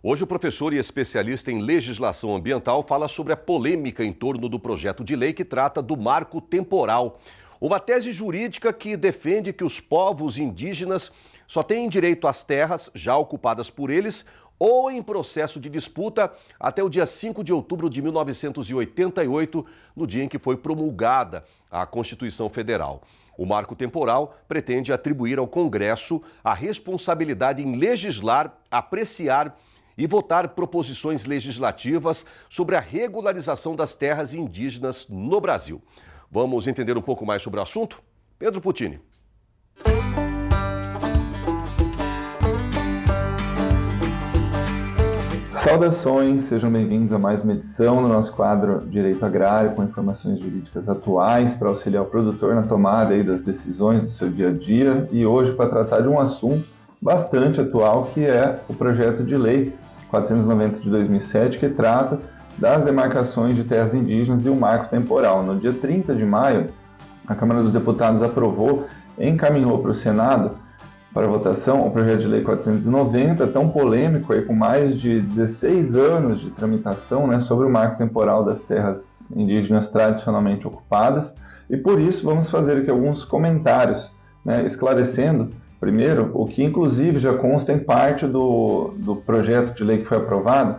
Hoje o professor e especialista em legislação ambiental fala sobre a polêmica em torno do projeto de lei que trata do marco temporal. Uma tese jurídica que defende que os povos indígenas só têm direito às terras já ocupadas por eles ou em processo de disputa até o dia 5 de outubro de 1988, no dia em que foi promulgada a Constituição Federal. O marco temporal pretende atribuir ao Congresso a responsabilidade em legislar, apreciar e votar proposições legislativas sobre a regularização das terras indígenas no Brasil. Vamos entender um pouco mais sobre o assunto? Pedro Puccini. Saudações, sejam bem-vindos a mais uma edição do nosso quadro Direito Agrário com informações jurídicas atuais para auxiliar o produtor na tomada aí das decisões do seu dia a dia e hoje para tratar de um assunto bastante atual que é o projeto de lei 490 de 2007 que trata das demarcações de terras indígenas e o marco temporal. No dia 30 de maio, a Câmara dos Deputados aprovou e encaminhou para o Senado para votação o projeto de lei 490, tão polêmico, aí, com mais de 16 anos de tramitação, né, sobre o marco temporal das terras indígenas tradicionalmente ocupadas. E por isso vamos fazer aqui alguns comentários, né, esclarecendo, primeiro, o que inclusive já consta em parte do projeto de lei que foi aprovado,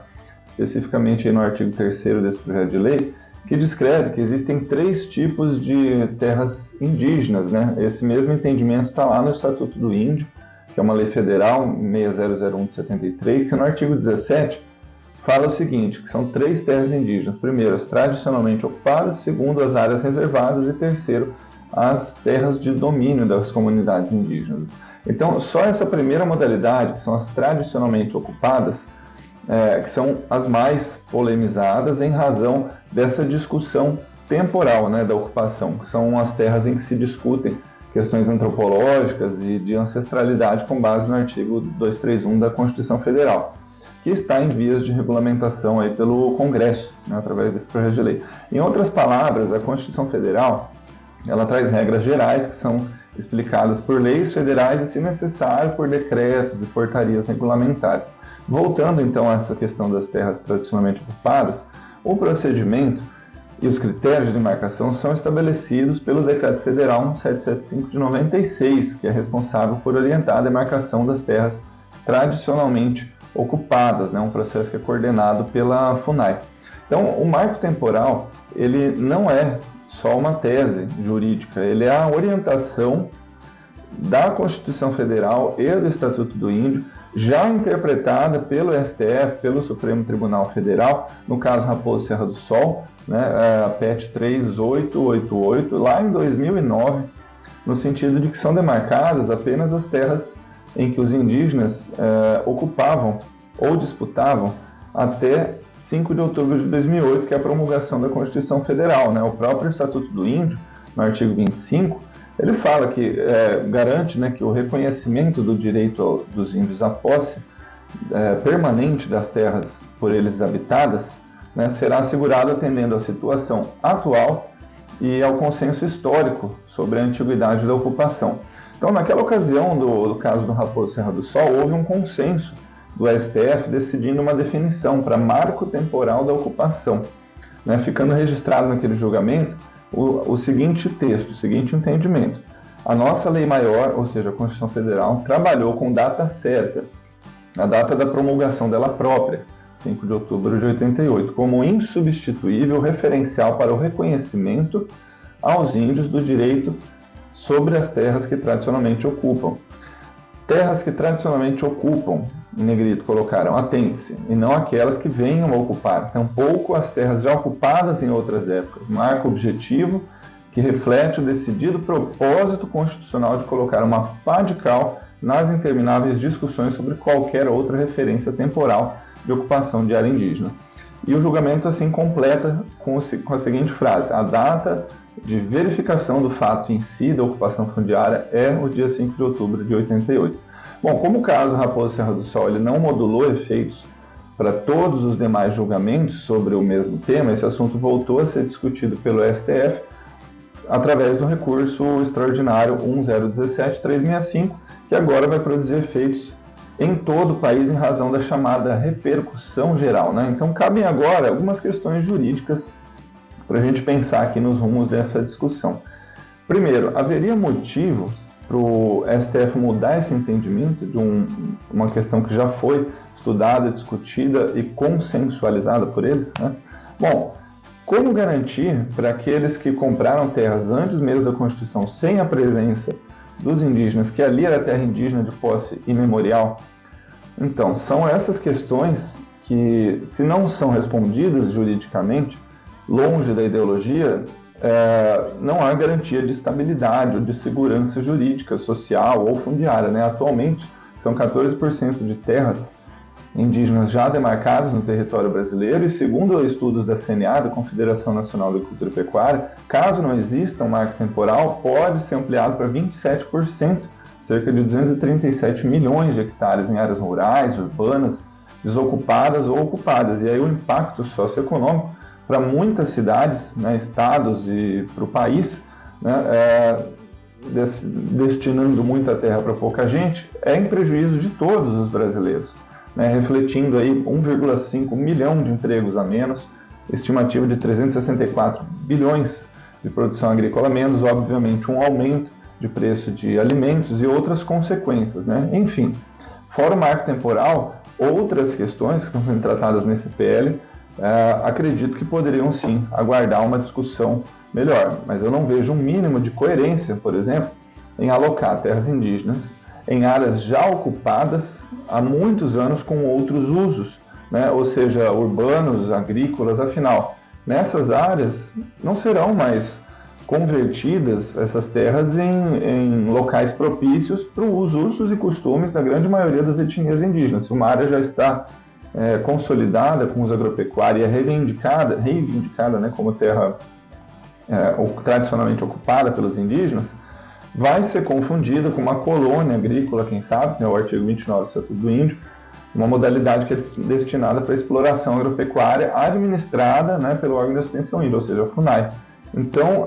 especificamente aí no artigo 3º desse projeto de lei, que descreve que existem 3 tipos de terras indígenas, né? Esse mesmo entendimento está lá no Estatuto do Índio, que é uma lei federal 6001 de 73, que no artigo 17 fala o seguinte, que são 3 terras indígenas. Primeiro, as tradicionalmente ocupadas, segundo, as áreas reservadas e terceiro, as terras de domínio das comunidades indígenas. Então, só essa primeira modalidade, que são as tradicionalmente ocupadas, que são as mais polemizadas em razão dessa discussão temporal, né, da ocupação, que são as terras em que se discutem questões antropológicas e de ancestralidade com base no artigo 231 da Constituição Federal, que está em vias de regulamentação aí pelo Congresso, né, através desse projeto de lei. Em outras palavras, a Constituição Federal ela traz regras gerais que são explicadas por leis federais e, se necessário, por decretos e portarias regulamentares. Voltando então a essa questão das terras tradicionalmente ocupadas, o procedimento e os critérios de demarcação são estabelecidos pelo Decreto Federal 1775 de 96, que é responsável por orientar a demarcação das terras tradicionalmente ocupadas, né? Um processo que é coordenado pela FUNAI. Então, o marco temporal, ele não é só uma tese jurídica, ele é a orientação da Constituição Federal e do Estatuto do Índio, já interpretada pelo STF, pelo Supremo Tribunal Federal, no caso Raposo Serra do Sol, né, a PET 3888, lá em 2009, no sentido de que são demarcadas apenas as terras em que os indígenas ocupavam ou disputavam até 5 de outubro de 2008, que é a promulgação da Constituição Federal, né? O próprio Estatuto do Índio, no artigo 25, ele fala que garante, né, que o reconhecimento do direito dos índios à posse permanente das terras por eles habitadas, né, será assegurado atendendo à situação atual e ao consenso histórico sobre a antiguidade da ocupação. Então, naquela ocasião do caso do Raposo Serra do Sol, houve um consenso do STF decidindo uma definição para marco temporal da ocupação, né, ficando registrado naquele julgamento o seguinte texto, o seguinte entendimento. A nossa lei maior, ou seja, a Constituição Federal, trabalhou com data certa, a data da promulgação dela própria, 5 de outubro de 88, como insubstituível referencial para o reconhecimento aos índios do direito sobre as terras que tradicionalmente ocupam. Terras que tradicionalmente ocupam, em negrito colocaram, atente-se, e não aquelas que venham a ocupar, tampouco as terras já ocupadas em outras épocas, marco objetivo que reflete o decidido propósito constitucional de colocar uma pá de cal nas intermináveis discussões sobre qualquer outra referência temporal de ocupação de área indígena. E o julgamento assim completa com a seguinte frase: a data de verificação do fato em si da ocupação fundiária é o dia 5 de outubro de 88. Bom, como o caso Raposo Serra do Sol ele não modulou efeitos para todos os demais julgamentos sobre o mesmo tema, esse assunto voltou a ser discutido pelo STF através do recurso extraordinário 1017-365, que agora vai produzir efeitos em todo o país em razão da chamada repercussão geral, né? Então, cabem agora algumas questões jurídicas para a gente pensar aqui nos rumos dessa discussão. Primeiro, haveria motivos para o STF mudar esse entendimento de uma questão que já foi estudada, discutida e consensualizada por eles, né? Bom, como garantir para aqueles que compraram terras antes mesmo da Constituição, sem a presença dos indígenas, que ali era terra indígena de posse imemorial? Então, são essas questões que, se não são respondidas juridicamente, longe da ideologia, não há garantia de estabilidade ou de segurança jurídica, social ou fundiária, né? Atualmente, são 14% de terras indígenas já demarcadas no território brasileiro e, segundo estudos da CNA, da Confederação Nacional da Agricultura e Pecuária, caso não exista um marco temporal, pode ser ampliado para 27%, cerca de 237 milhões de hectares em áreas rurais, urbanas, desocupadas ou ocupadas. E aí o impacto socioeconômico para muitas cidades, né, estados e para o país, né, destinando muita terra para pouca gente, é em prejuízo de todos os brasileiros, né, refletindo aí 1,5 milhão de empregos a menos, estimativa de 364 bilhões de produção agrícola a menos, obviamente um aumento de preço de alimentos e outras consequências, né? Enfim, fora o marco temporal, outras questões que estão sendo tratadas nesse PL, acredito que poderiam sim aguardar uma discussão melhor, mas eu não vejo um mínimo de coerência, por exemplo, em alocar terras indígenas em áreas já ocupadas há muitos anos com outros usos, né? Ou seja, urbanos, agrícolas, afinal, nessas áreas não serão mais convertidas essas terras em locais propícios para os usos e costumes da grande maioria das etnias indígenas. Se uma área já está consolidada com uso agropecuário e é reivindicada, né, como terra tradicionalmente ocupada pelos indígenas, vai ser confundida com uma colônia agrícola, quem sabe, né, o artigo 29 do Estatuto do Índio, uma modalidade que é destinada para exploração agropecuária administrada, né, pelo órgão de assistência ao índio, ou seja, o FUNAI. Então,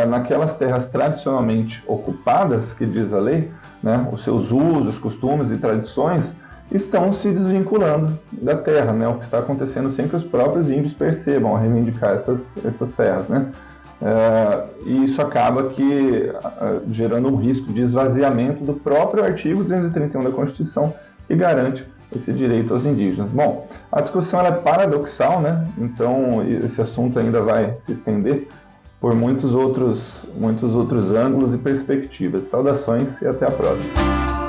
naquelas terras tradicionalmente ocupadas, que diz a lei, né, os seus usos, costumes e tradições estão se desvinculando da terra, né, o que está acontecendo sem que os próprios índios percebam a reivindicar essas terras, né? E isso acaba gerando um risco de esvaziamento do próprio artigo 231 da Constituição, que garante esse direito aos indígenas. Bom, a discussão é paradoxal, né? Então esse assunto ainda vai se estender por muitos outros ângulos e perspectivas. Saudações e até a próxima.